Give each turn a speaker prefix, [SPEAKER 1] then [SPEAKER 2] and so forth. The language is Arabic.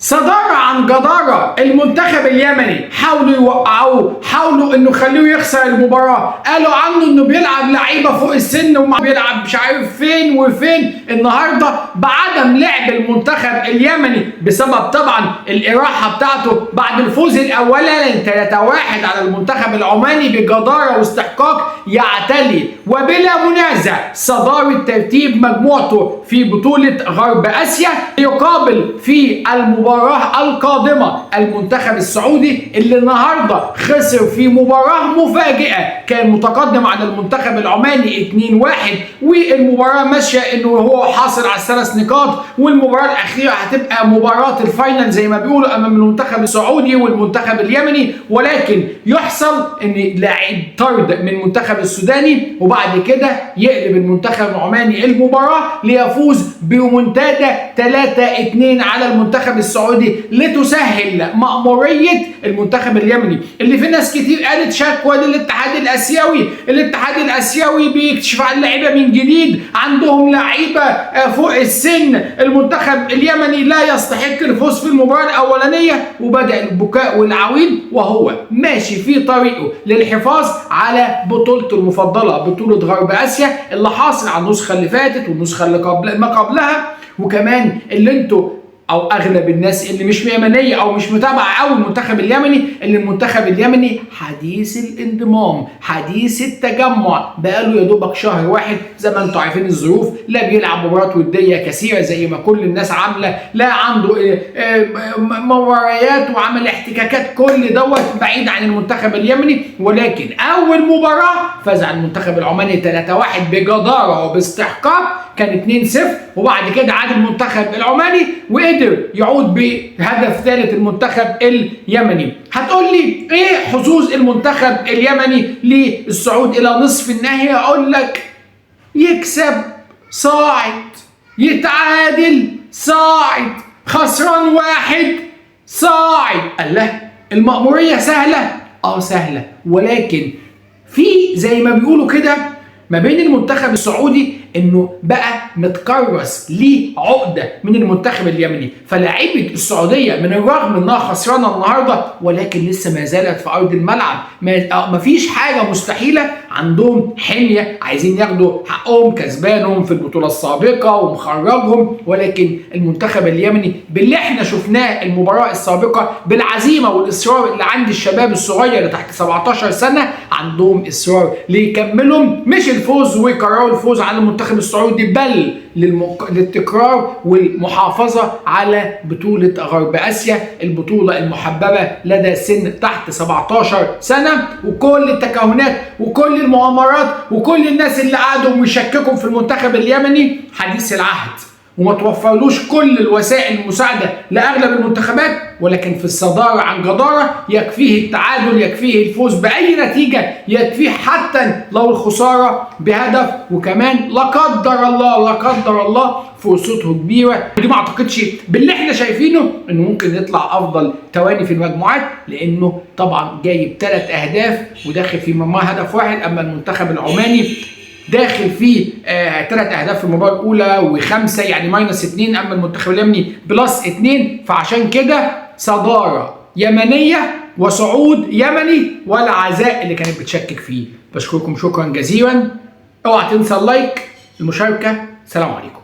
[SPEAKER 1] صدارة عن جدارة المنتخب اليمني حاولوا يوقعوه، حاولوا انه يخلوه يخسر المباراة، قالوا عنه انه بيلعب لعيبة فوق السن وبيلعب مش عارف فين وفين. النهارده بعدم لعب المنتخب اليمني بسبب طبعا الإراحة بتاعته بعد الفوز الأولاني 3-1 على المنتخب العماني بجدارة واستحقاق يعتلي وبلا منازع صدارة ترتيب مجموعته في بطولة غرب آسيا، يقابل في المباراة القادمة المنتخب السعودي اللي النهارده خسر في مباراة مفاجئة، كان متقدم على المنتخب العماني 2-1 والمباراة ماشية انه هو حاصل على ال3 نقاط، والمباراة الأخيرة هتبقى مباراة الفاينل زي ما بيقولوا أمام المنتخب السعودي والمنتخب اليمني، ولكن يحصل ان لاعب طرد من المنتخب السوداني وبعد كده يقلب المنتخب العماني المباراة ليفوز بمنتدى 3-2 على المنتخب السعودي لتسهل مأمورية المنتخب اليمني اللي في ناس كتير قالت شكوى للاتحاد الآسيوي. الاتحاد الآسيوي بيكشف عن لعيبة من جديد، عندهم لعيبة فوق السن، المنتخب اليمني لا يستحق الفوز في المباراة الأولانية، وبدأ البكاء والعويل وهو ماشي في طريقه للحفاظ على بطولته المفضلة بطولة غرب آسيا اللي حاصل على النسخة اللي فاتت والنسخة اللي ما قبلها، وكمان اللي انتوا او اغلب الناس اللي مش يمنيه او مش متابعه قوي المنتخب اليمني، اللي المنتخب اليمني حديث الانضمام حديث التجمع بقاله يا دوبك شهر واحد، زي ما انتم عارفين الظروف، لا بيلعب مباريات وديه كثيره زي ما كل الناس عامله، لا عنده مباريات وعمل احتكاكات، كل دوت بعيد عن المنتخب اليمني. ولكن اول مباراه فاز على المنتخب العماني 3-1 بجداره وباستحقاق، كان 2-0، وبعد كده عاد المنتخب العماني وقدر يعود بهدف ثالث المنتخب اليمني. هتقول لي ايه حظوظ المنتخب اليمني للصعود الى نصف النهائي؟ اقول لك يكسب صاعد، يتعادل صاعد، خسران 1 صاعد. الله، المأمورية سهلة؟ سهلة، ولكن في زي ما بيقولوا كده ما بين المنتخب السعودي انه بقى متكرس ليه عقده من المنتخب اليمني، فلاعيبه السعوديه من الرغم انها خسرانه النهارده ولكن لسه ما زالت في ارض الملعب، ما فيش حاجه مستحيله، عندهم حميه عايزين ياخدوا حقهم، كسبانهم في البطوله السابقه ومخرجهم، ولكن المنتخب اليمني باللي احنا شفناه المباراه السابقه بالعزيمه والاصرار اللي عند الشباب الصغير اللي تحت 17 سنه، عندهم اصرار ليكملهم مش الفوز ويكرروا الفوز على المنتخب السعودي، بل للتكرار والمحافظة على بطولة غرب آسيا، البطولة المحببة لدى سن تحت 17 سنة، وكل التكهنات وكل المؤامرات وكل الناس اللي قعدوا ويشككوا في المنتخب اليمني حديث العهد وما توفرلوش كل الوسائل المساعدة لأغلب المنتخبات، ولكن في الصدارة عن جدارة يكفيه التعادل، يكفيه الفوز بأي نتيجة، يكفيه حتى لو الخسارة بهدف، وكمان لا قدر الله فرصته كبيرة. ودي ما اعتقدش باللي احنا شايفينه انه ممكن يطلع افضل تواني في المجموعات، لانه طبعا جايب 3 أهداف وداخل في مرماه هدف واحد، اما المنتخب العماني داخل فيه 3 أهداف في المباراة الأولى و5 يعني -2، أما المنتخب اليمني +2، فعشان كده صدارة يمنية وصعود يمني والعزاء اللي كانت بتشكك فيه. بشكركم شكرا جزيلا، اوعى تنسى اللايك، المشاركة، سلام عليكم.